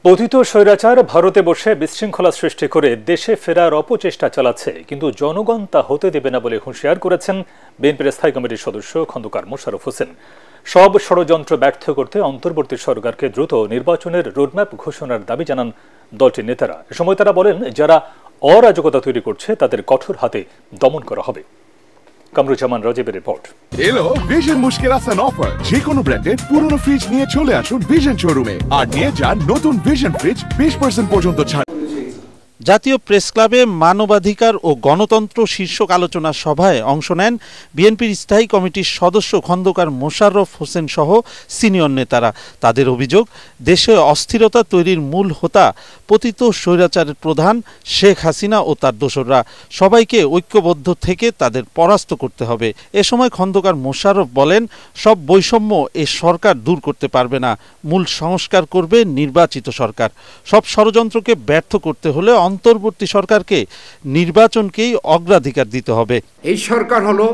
পতিত স্বৈরাচার ভারতে বসে বিশৃঙ্খলা সৃষ্টি করে দেশে ফেরার অপচেষ্টা চালাচ্ছে, কিন্তু জনগণ তা হতে দেবে না বলে হুঁশিয়ার করেছেন বিএনপির স্থায়ী কমিটির সদস্য খন্দকার মোশাররফ হোসেন। সব ষড়যন্ত্র ব্যর্থ করতে অন্তর্বর্তী সরকারকে দ্রুত নির্বাচনের রোডম্যাপ ঘোষণার দাবি জানান দলটির নেতারা। এ সময় তারা বলেন, যারা অরাজকতা তৈরি করছে তাদের কঠোর হাতে দমন করা হবে। কামরুজ্জামান রাজীবের রিপোর্ট। এলো ভিশন মুশকিল আসান অফার। যে কোনো ব্র্যান্ডের পুরনো ফ্রিজ নিয়ে চলে আসুন ভিশন শোরুমে আর নিয়ে যান নতুন ভিশন ফ্রিজ 20% পর্যন্ত ছাড়। জাতীয় প্রেস ক্লাবে মানবাধিকার ও গণতন্ত্র শীর্ষক আলোচনা সভায় অংশ নেন বিএনপির স্থায়ী কমিটির সদস্য খন্দকার মোশাররফ হোসেন সহ সিনিয়র নেতারা। তাদের অভিযোগ, দেশে অস্থিরতা তৈরির মূল হোতা পতিত স্বৈরাচারের প্রধান শেখ হাসিনা ও তার দোসররা। সবাইকে ঐক্যবদ্ধ থেকে তাদের পরাস্ত করতে হবে। এ সময় খন্দকার মোশাররফ বলেন, সব বৈষম্য এ সরকার দূর করতে পারবে না, মূল সংস্কার করবে নির্বাচিত সরকার। সব ষড়যন্ত্রকে ব্যর্থ করতে হলে অন্তর্বর্তী সরকারকে নির্বাচনকেই অগ্রাধিকার দিতে হবে। এই সরকার হলো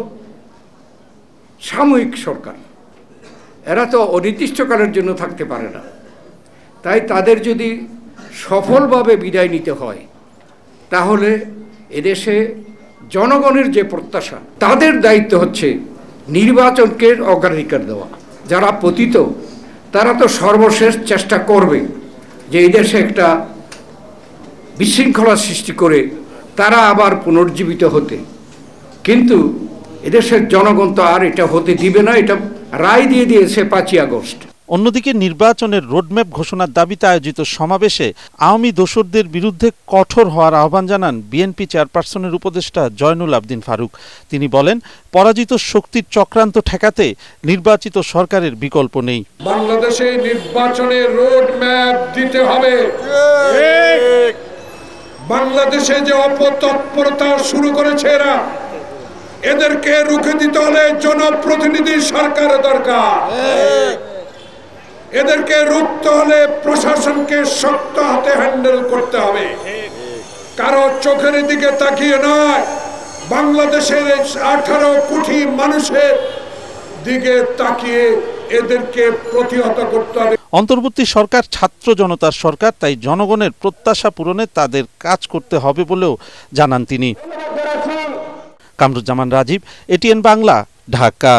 সাময়িক সরকার, এরা তো অনির্দিষ্টকালের জন্য থাকতে পারে না। তাই তাদের যদি সফলভাবে বিদায় নিতে হয়, তাহলে এদেশে জনগণের যে প্রত্যাশা, তাদের দায়িত্ব হচ্ছে নির্বাচনকে অগ্রাধিকার দেওয়া। যারা পতিত তারা তো সর্বশেষ চেষ্টা করবে যে এই দেশে একটা বিশৃঙ্খলা সৃষ্টি করে তারা আবার পুনর্জীবিত হতে, কিন্তু এদেশের জনগণ তো আর এটা হতে দিবে না। এটা রায় দিয়ে দিয়েছে 5ই আগস্ট। অন্যদিকে নির্বাচনের রোডম্যাপ ঘোষণার দাবিতে আয়োজিত সমাবেশে আওয়ামী দোসরদের বিরুদ্ধে কঠোর হওয়ার আহ্বান জানান বিএনপি চেয়ারপারসনের উপদেষ্টা জয়নুল আবদিন ফারুক। তিনি বলেন, পরাজিত শক্তির চক্রান্ত ঠেকাতে নির্বাচিত সরকারের বিকল্প নেই। বাংলাদেশে নির্বাচনের রোডম্যাপ দিতে হবে। বাংলাদেশে যে অপতৎপরতা শুরু করেছে এদেরকে রুখে দিতে হলে জনপ্রতিনিধি সরকার দরকার। এদেরকে রুখতে হলে প্রশাসনকে শক্ত হাতে হ্যান্ডেল করতে হবে। কারো চোখের দিকে তাকিয়ে নয়, বাংলাদেশের 18 কোটি মানুষের দিকে তাকিয়ে এদেরকে প্রতিহত করতে হবে। অন্তর্বর্তী সরকার ছাত্র জনতার সরকার, তাই জনগণের প্রত্যাশা পূরণে তাদের কাজ করতে হবে বলেও জানান তিনি। কামরুজ্জামান রাজীব, এটিএন বাংলা, ঢাকা।